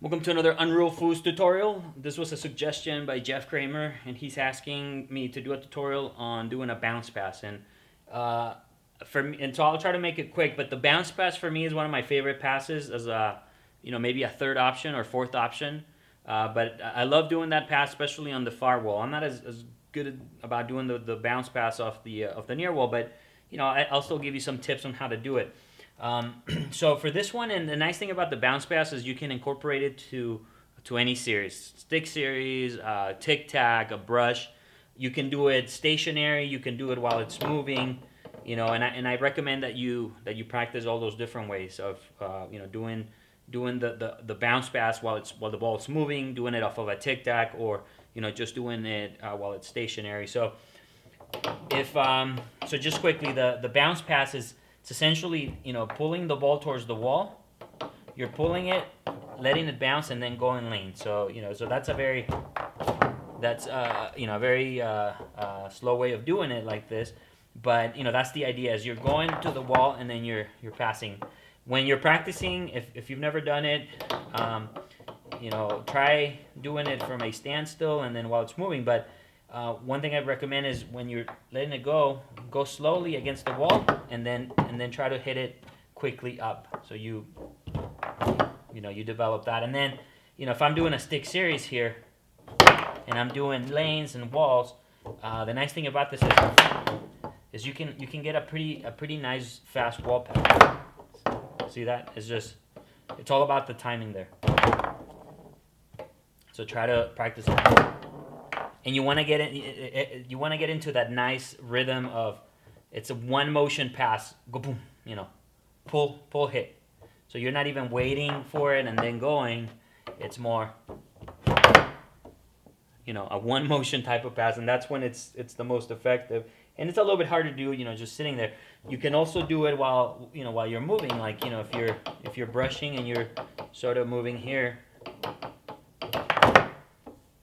Welcome to another Unreal Foos tutorial. This was a suggestion by Jeff Kramer, and he's asking me to do a tutorial on doing a bounce pass. Uh, for me, and so I'll try to make it quick. But the bounce pass for me is one of my favorite passes, as a maybe a third option or fourth option. But I love doing that pass, especially on the far wall. I'm not as good about doing the bounce pass off the near wall, but I'll still give you some tips on how to do it. So for this one, and the nice thing about the bounce pass is you can incorporate it to any series, stick series, tic tac, a brush. You can do it stationary. You can do it while it's moving. And I recommend that you practice all those different ways of doing the bounce pass while the ball is moving, doing it off of a tic tac, or just doing it while it's stationary. So so just quickly, the bounce pass is. It's essentially, pulling the ball towards the wall. You're pulling it, letting it bounce, and then going lane. So, so that's a very slow way of doing it like this. But, that's the idea, is you're going to the wall and then you're passing. When you're practicing, if you've never done it, try doing it from a standstill and then while it's moving. But one thing I'd recommend is when you're letting it go slowly against the wall, and then try to hit it quickly up. So you develop that. And then if I'm doing a stick series here and I'm doing lanes and walls, the nice thing about this is you can get a pretty nice fast wall pass. See that? It's all about the timing there. So try to practice it. And you want to get into that nice rhythm of, it's a one motion pass, go boom, pull, hit. So you're not even waiting for it and then going. It's more, a one motion type of pass, and that's when it's the most effective. And it's a little bit hard to do, just sitting there. You can also do it while you're moving, like if you're brushing and you're sort of moving here.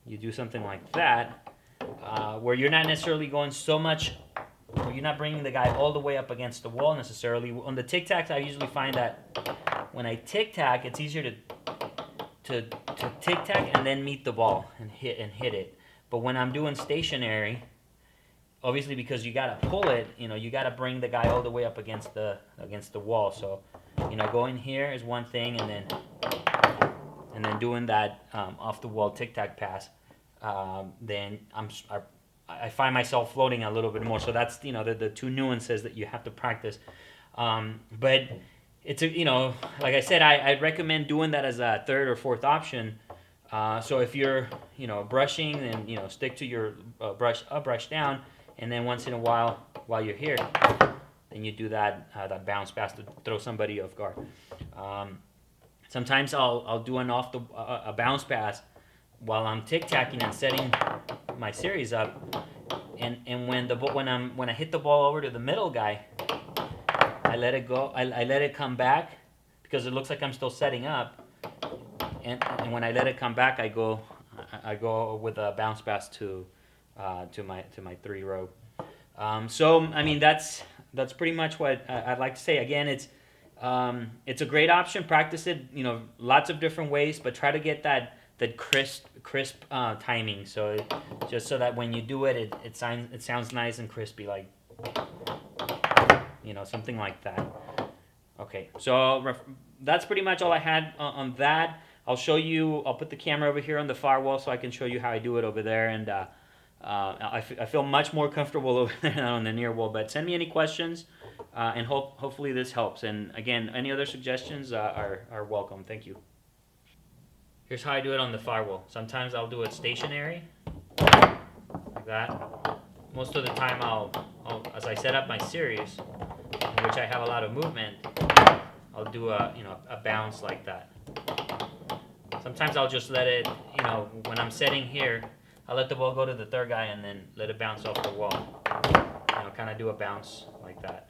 You do something like that, where you're not necessarily going so much, or you're not bringing the guy all the way up against the wall necessarily. On the tic tacs, I usually find that when I tic tac, it's easier to tic tac and then meet the ball and hit it. But when I'm doing stationary, obviously because you gotta pull it, you gotta bring the guy all the way up against the wall. So, going here is one thing, and then doing that off the wall tic tac pass. Then I find myself floating a little bit more. So that's the two nuances that you have to practice. But it's like I said, I recommend doing that as a third or fourth option. So if you're brushing, then stick to your brush up, brush down, and then once in a while you're here, then you do that bounce pass to throw somebody off guard. Sometimes I'll do a bounce pass while I'm tic-tacking and setting my series up, and when I hit the ball over to the middle guy, I let it go. I let it come back because it looks like I'm still setting up, and when I let it come back, I go with a bounce pass to my 3-row. So I mean that's pretty much what I'd like to say. Again, it's a great option. Practice it, lots of different ways, but try to get that crisp timing. So just so that when you do it, it sounds nice and crispy, like something like that. Okay, so that's pretty much all I had on that. I'll put the camera over here on the far wall so I can show you how I do it over there, and I feel much more comfortable over there than on the near wall. But send me any questions, and hopefully this helps. And again, any other suggestions are welcome. Thank you. Here's how I do it on the far wall. Sometimes I'll do it stationary, like that. Most of the time as I set up my series, in which I have a lot of movement, I'll do a bounce like that. Sometimes I'll just let it, when I'm setting here, I'll let the ball go to the third guy and then let it bounce off the wall. Kind of do a bounce like that.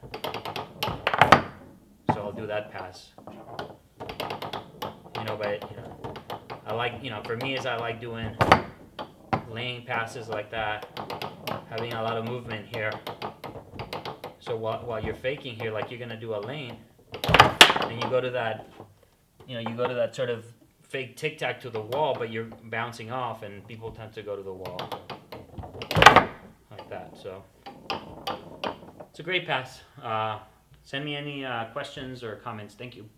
So I'll do that pass. But I like, for me, I like doing lane passes like that, having a lot of movement here. So while you're faking here, like you're gonna do a lane, and you go to that, sort of fake tic-tac to the wall, but you're bouncing off, and people tend to go to the wall like that. So it's a great pass. Send me any questions or comments. Thank you.